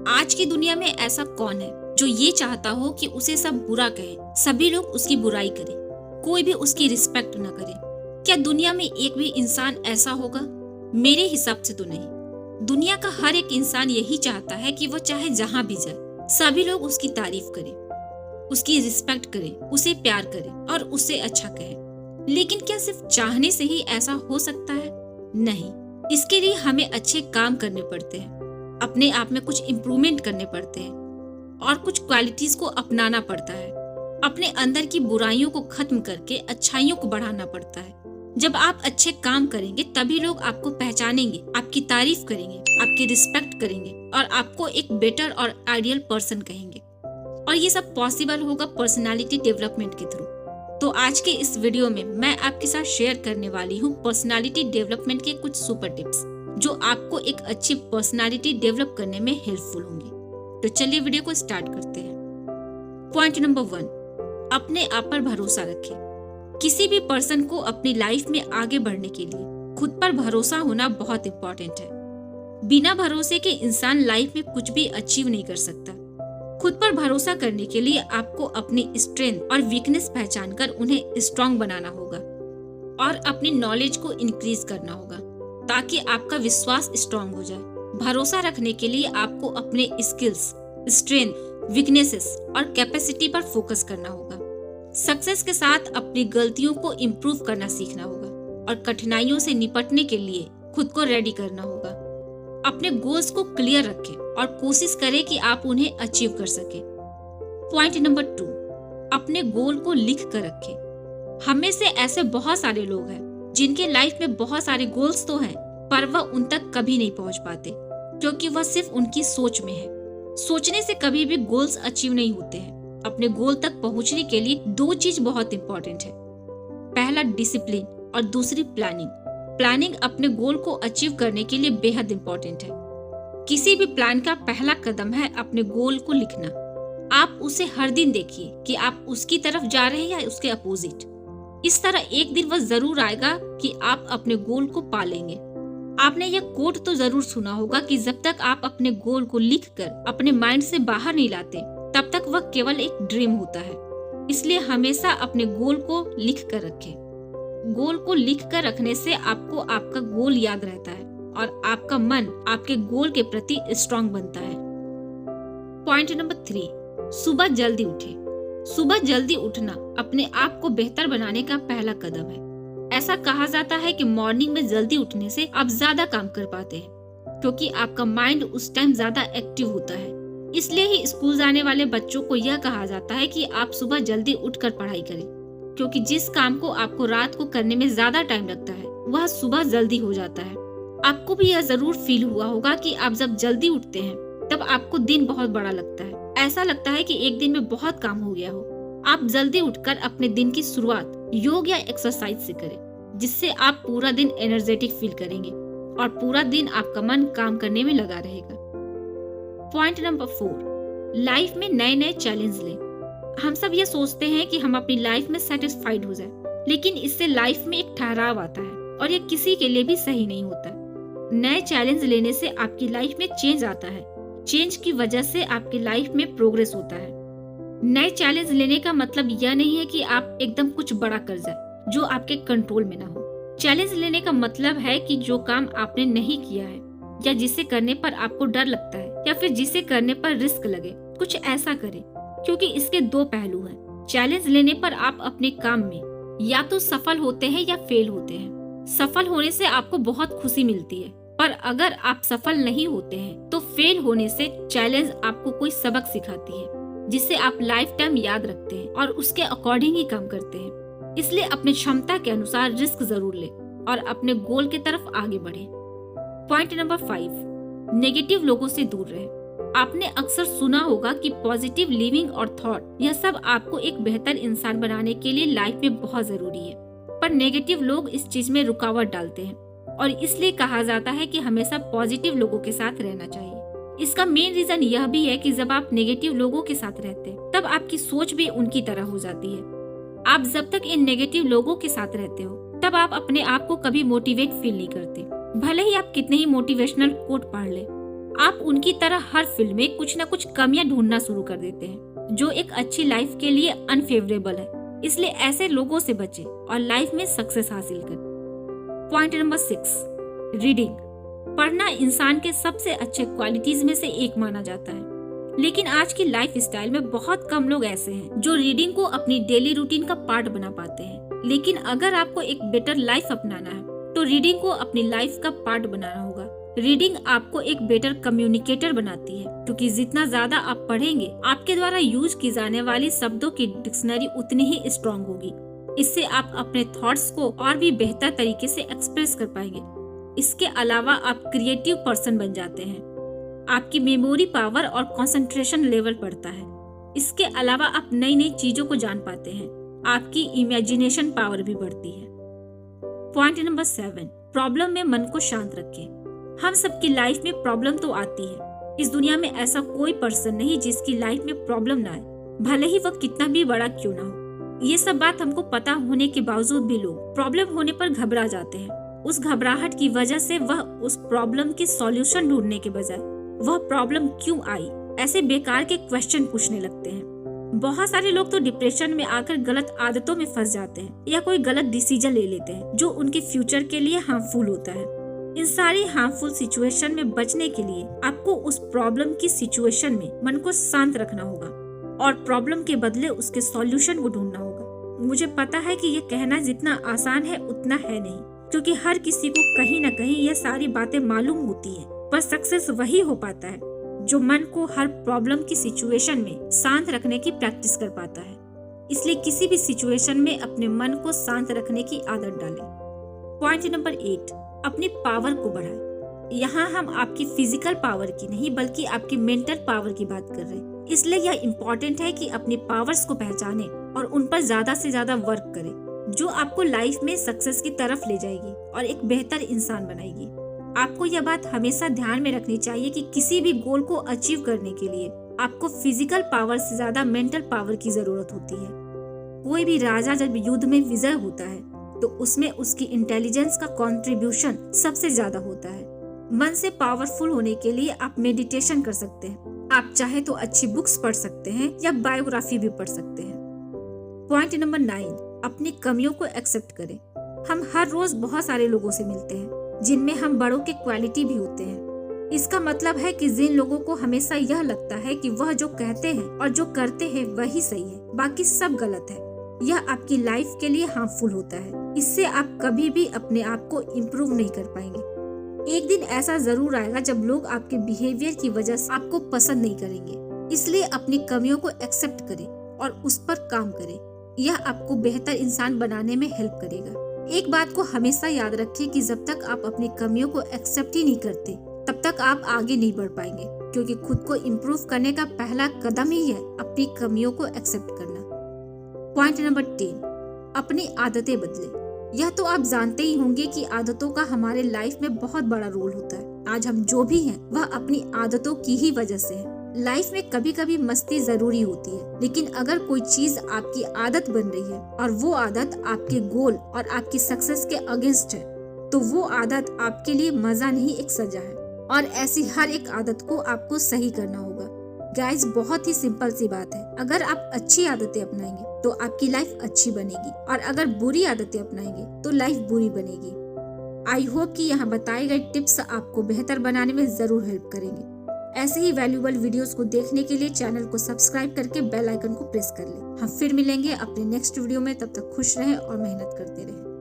आज की दुनिया में ऐसा कौन है जो ये चाहता हो कि उसे सब बुरा कहे, सभी लोग उसकी बुराई करें, कोई भी उसकी रिस्पेक्ट न करे। क्या दुनिया में एक भी इंसान ऐसा होगा? मेरे हिसाब से तो नहीं। दुनिया का हर एक इंसान यही चाहता है कि वो चाहे जहाँ भी जाए, सभी लोग उसकी तारीफ करें, उसकी रिस्पेक्ट करें, उसे प्यार करें और उससे अच्छा कहें। लेकिन क्या सिर्फ चाहने से ही ऐसा हो सकता है? नहीं, इसके लिए हमें अच्छे काम करने पड़ते हैं, अपने आप में कुछ इम्प्रूवमेंट करने पड़ते हैं और कुछ क्वालिटीज को अपनाना पड़ता है। अपने अंदर की बुराइयों को खत्म करके अच्छाइयों को बढ़ाना पड़ता है। जब आप अच्छे काम करेंगे तभी लोग आपको पहचानेंगे, आपकी तारीफ करेंगे, आपकी रिस्पेक्ट करेंगे और आपको एक बेटर और आइडियल पर्सन कहेंगे। और ये सब पॉसिबल होगा पर्सनालिटी डेवलपमेंट के थ्रू। तो आज के इस वीडियो में मैं आपके साथ शेयर करने वाली हूँ पर्सनालिटी डेवलपमेंट के कुछ सुपर टिप्स जो आपको एक अच्छी पर्सनालिटी डेवलप करने में हेल्पफुल होंगी। तो चलिए वीडियो को स्टार्ट करते हैं। पॉइंट नंबर 1, अपने आप पर भरोसा रखें। किसी भी पर्सन को अपनी लाइफ में आगे बढ़ने के लिए खुद पर भरोसा होना बहुत इम्पोर्टेंट है। बिना भरोसे के इंसान लाइफ में कुछ भी अचीव नहीं कर सकता। खुद पर भरोसा करने के लिए आपको अपनी स्ट्रेंथ और वीकनेस पहचानकर उन्हें स्ट्रॉन्ग बनाना होगा और अपनी नॉलेज को इंक्रीज करना होगा ताकि आपका विश्वास स्ट्रॉन्ग हो जाए। भरोसा रखने के लिए आपको अपने स्किल्स, स्ट्रेंथ, वीकनेसेस और कैपेसिटी पर फोकस करना होगा। सक्सेस के साथ अपनी गलतियों को इम्प्रूव करना सीखना होगा और कठिनाइयों से निपटने के लिए खुद को रेडी करना होगा। अपने गोल्स को क्लियर रखें और कोशिश करें कि आप उन्हें अचीव कर सकें। पॉइंट नंबर 2, अपने गोल को लिख कर रखें। हम में से ऐसे बहुत सारे लोग हैं जिनके लाइफ में बहुत सारे गोल्स तो हैं, पर वह उन तक कभी नहीं पहुंच पाते क्योंकि वह सिर्फ उनकी सोच में है। सोचने से कभी भी गोल्स अचीव नहीं होते हैं। अपने गोल तक पहुंचने के लिए 2 चीज बहुत इंपॉर्टेंट है। पहला डिसिप्लिन और दूसरी प्लानिंग। प्लानिंग अपने गोल को अचीव करने के लिए बेहद इंपॉर्टेंट है। किसी भी प्लान का पहला कदम है अपने गोल को लिखना। आप उसे हर दिन देखिए कि आप उसकी तरफ जा रहे हैं या उसके अपोजिट। इस तरह एक दिन वह जरूर आएगा कि आप अपने गोल को पा लेंगे। आपने यह कोट तो जरूर सुना होगा कि जब तक आप अपने गोल को लिखकर अपने माइंड से बाहर नहीं लाते तब तक वह केवल एक ड्रीम होता है। इसलिए हमेशा अपने गोल को लिख कर रखें। गोल को लिख कर रखने से आपको आपका गोल याद रहता है और आपका मन आपके गोल के प्रति स्ट्रॉन्ग बनता है। पॉइंट नंबर 3, सुबह जल्दी उठें। सुबह जल्दी उठना अपने आप को बेहतर बनाने का पहला कदम है। ऐसा कहा जाता है कि मॉर्निंग में जल्दी उठने से आप ज्यादा काम कर पाते हैं क्योंकि आपका माइंड उस टाइम ज्यादा एक्टिव होता है। इसलिए ही स्कूल जाने वाले बच्चों को यह कहा जाता है कि आप सुबह जल्दी उठकर पढ़ाई करें, क्योंकि जिस काम को आपको रात को करने में ज्यादा टाइम लगता है वह सुबह जल्दी हो जाता है। आपको भी यह जरूर फील हुआ होगा कि आप जब जल्दी उठते हैं तब आपको दिन बहुत बड़ा लगता है। ऐसा लगता है कि एक दिन में बहुत काम हो गया हो। आप जल्दी उठकर अपने दिन की शुरुआत योग या एक्सरसाइज से करें, जिससे आप पूरा दिन एनर्जेटिक फील करेंगे और पूरा दिन आपका मन काम करने में लगा रहेगा। पॉइंट नंबर 4, लाइफ में नए नए चैलेंज लें। हम सब ये सोचते हैं कि हम अपनी लाइफ में सेटिस्फाइड हो जाए, लेकिन इससे लाइफ में एक ठहराव आता है और ये किसी के लिए भी सही नहीं होता। नए चैलेंज लेने से आपकी लाइफ में चेंज आता है। चेंज की वजह से आपकी लाइफ में प्रोग्रेस होता है। नए चैलेंज लेने का मतलब यह नहीं है कि आप एकदम कुछ बड़ा कर जाए जो आपके कंट्रोल में ना हो। चैलेंज लेने का मतलब है कि जो काम आपने नहीं किया है या जिसे करने पर आपको डर लगता है या फिर जिसे करने पर रिस्क लगे, कुछ ऐसा करें, क्योंकि इसके 2 पहलू हैं। चैलेंज लेने पर आप अपने काम में या तो सफल होते हैं या फेल होते हैं। सफल होने से आपको बहुत खुशी मिलती है, पर अगर आप सफल नहीं होते हैं तो फेल होने से चैलेंज आपको कोई सबक सिखाती है जिसे आप लाइफ टाइम याद रखते हैं और उसके अकॉर्डिंग ही काम करते हैं। इसलिए अपनी क्षमता के अनुसार रिस्क जरूर लें और अपने गोल की तरफ आगे बढ़ें। पॉइंट नंबर 5, नेगेटिव लोगों से दूर रहें। आपने अक्सर सुना होगा कि पॉजिटिव लिविंग और थॉट यह सब आपको एक बेहतर इंसान बनाने के लिए लाइफ में बहुत जरूरी है, पर नेगेटिव लोग इस चीज में रुकावट डालते हैं और इसलिए कहा जाता है कि हमेशा पॉजिटिव लोगों के साथ रहना चाहिए। इसका मेन रीजन यह भी है कि जब आप नेगेटिव लोगों के साथ रहते हैं तब आपकी सोच भी उनकी तरह हो जाती है। आप जब तक इन नेगेटिव लोगों के साथ रहते हो तब आप अपने आप को कभी मोटिवेट फील नहीं करते। भले ही आप कितने ही मोटिवेशनल कोट पढ़ ले, आप उनकी तरह हर फील्ड में कुछ न कुछ कमियां ढूंढना शुरू कर देते हैं जो एक अच्छी लाइफ के लिए अनफेवरेबल है। इसलिए ऐसे लोगों से बचें और लाइफ में सक्सेस हासिल करें। Point number 6, reading. पढ़ना इंसान के सबसे अच्छे क्वालिटीज में से एक माना जाता है, लेकिन आज की लाइफ स्टाइल में बहुत कम लोग ऐसे हैं जो रीडिंग को अपनी डेली रूटीन का पार्ट बना पाते हैं। लेकिन अगर आपको एक बेटर लाइफ अपनाना है तो रीडिंग को अपनी लाइफ का पार्ट बनाना होगा। रीडिंग आपको एक बेटर कम्युनिकेटर बनाती है, क्योंकि जितना ज्यादा आप पढ़ेंगे आपके द्वारा यूज की जाने वाली शब्दों की डिक्शनरी उतनी ही स्ट्रॉन्ग होगी। इससे आप अपने थॉट्स को और भी बेहतर तरीके से एक्सप्रेस कर पाएंगे। इसके अलावा आप क्रिएटिव पर्सन बन जाते हैं। आपकी मेमोरी पावर और कंसंट्रेशन लेवल बढ़ता है। इसके अलावा आप नई नई चीजों को जान पाते हैं। आपकी इमेजिनेशन पावर भी बढ़ती है। पॉइंट नंबर 7, प्रॉब्लम में मन को शांत रखें। हम सबकी लाइफ में प्रॉब्लम तो आती है। इस दुनिया में ऐसा कोई पर्सन नहीं जिसकी लाइफ में प्रॉब्लम ना आए, भले ही वह कितना भी बड़ा क्यों ना हो। ये सब बात हमको पता होने के बावजूद भी लोग प्रॉब्लम होने पर घबरा जाते हैं। उस घबराहट की वजह से वह उस प्रॉब्लम की सॉल्यूशन ढूंढने के बजाय वह प्रॉब्लम क्यों आई ऐसे बेकार के क्वेश्चन पूछने लगते हैं। बहुत सारे लोग तो डिप्रेशन में आकर गलत आदतों में फंस जाते हैं या कोई गलत डिसीजन ले लेते हैं जो उनके फ्यूचर के लिए हार्मफुल होता है। इन सारी हार्मफुल सिचुएशन में बचने के लिए आपको उस प्रॉब्लम की सिचुएशन में मन को शांत रखना होगा और प्रॉब्लम के बदले उसके सॉल्यूशन को ढूंढना होगा। मुझे पता है कि ये कहना जितना आसान है उतना है नहीं, क्योंकि हर किसी को कहीं न कहीं ये सारी बातें मालूम होती है। पर सक्सेस वही हो पाता है जो मन को हर प्रॉब्लम की सिचुएशन में शांत रखने की प्रैक्टिस कर पाता है। इसलिए किसी भी सिचुएशन में अपने मन को शांत रखने की आदत डालें। पॉइंट नंबर 8, अपनी पावर को बढ़ाएं। यहाँ हम आपकी फिजिकल पावर की नहीं बल्कि आपकी मेंटल पावर की बात कर रहे हैं। इसलिए यह इम्पोर्टेंट है कि अपनी पावर्स को पहचाने और उन पर ज्यादा से ज्यादा वर्क करें, जो आपको लाइफ में सक्सेस की तरफ ले जाएगी और एक बेहतर इंसान बनाएगी। आपको यह बात हमेशा ध्यान में रखनी चाहिए कि किसी भी गोल को अचीव करने के लिए आपको फिजिकल पावर से ज्यादा मेंटल पावर की जरूरत होती है। कोई भी राजा जब युद्ध में विजय होता है तो उसमें उसकी इंटेलिजेंस का कंट्रीब्यूशन सबसे ज्यादा होता है। मन से पावरफुल होने के लिए आप मेडिटेशन कर सकते हैं। आप चाहे तो अच्छी बुक्स पढ़ सकते हैं या बायोग्राफी भी पढ़ सकते हैं। पॉइंट नंबर 9, अपनी कमियों को एक्सेप्ट करें। हम हर रोज बहुत सारे लोगों से मिलते हैं जिनमें हम बड़ों के क्वालिटी भी होते हैं। इसका मतलब है कि जिन लोगों को हमेशा यह लगता है कि वह जो कहते हैं और जो करते हैं वही सही है, बाकी सब गलत है, यह आपकी लाइफ के लिए हार्मफुल होता है। इससे आप कभी भी अपने आप को इम्प्रूव नहीं कर पाएंगे। एक दिन ऐसा जरूर आएगा जब लोग आपके बिहेवियर की वजह से आपको पसंद नहीं करेंगे। इसलिए अपनी कमियों को एक्सेप्ट करें और उस पर काम करें। यह आपको बेहतर इंसान बनाने में हेल्प करेगा। एक बात को हमेशा याद रखें कि जब तक आप अपनी कमियों को एक्सेप्ट ही नहीं करते तब तक आप आगे नहीं बढ़ पाएंगे, क्योंकि खुद को इम्प्रूव करने का पहला कदम ही है अपनी कमियों को एक्सेप्ट करना। पॉइंट नंबर 10, अपनी आदतें बदलें। यह तो आप जानते ही होंगे कि आदतों का हमारे लाइफ में बहुत बड़ा रोल होता है। आज हम जो भी हैं वह अपनी आदतों की ही वजह से है। लाइफ में कभी कभी मस्ती जरूरी होती है, लेकिन अगर कोई चीज आपकी आदत बन रही है और वो आदत आपके गोल और आपकी सक्सेस के अगेंस्ट है, तो वो आदत आपके लिए मजा नहीं एक सजा है। और ऐसी हर एक आदत को आपको सही करना होगा। गाइस, बहुत ही सिंपल सी बात है। अगर आप अच्छी आदतें अपनाएंगे तो आपकी लाइफ अच्छी बनेगी, और अगर बुरी आदतें अपनाएंगे तो लाइफ बुरी बनेगी। आई होप कि यहाँ बताए गए टिप्स आपको बेहतर बनाने में जरूर हेल्प करेंगे। ऐसे ही वैल्यूएबल वीडियोस को देखने के लिए चैनल को सब्सक्राइब करके बेल आइकन को प्रेस कर लें। हम फिर मिलेंगे अपने नेक्स्ट वीडियो में। तब तक खुश रहें और मेहनत करते रहें।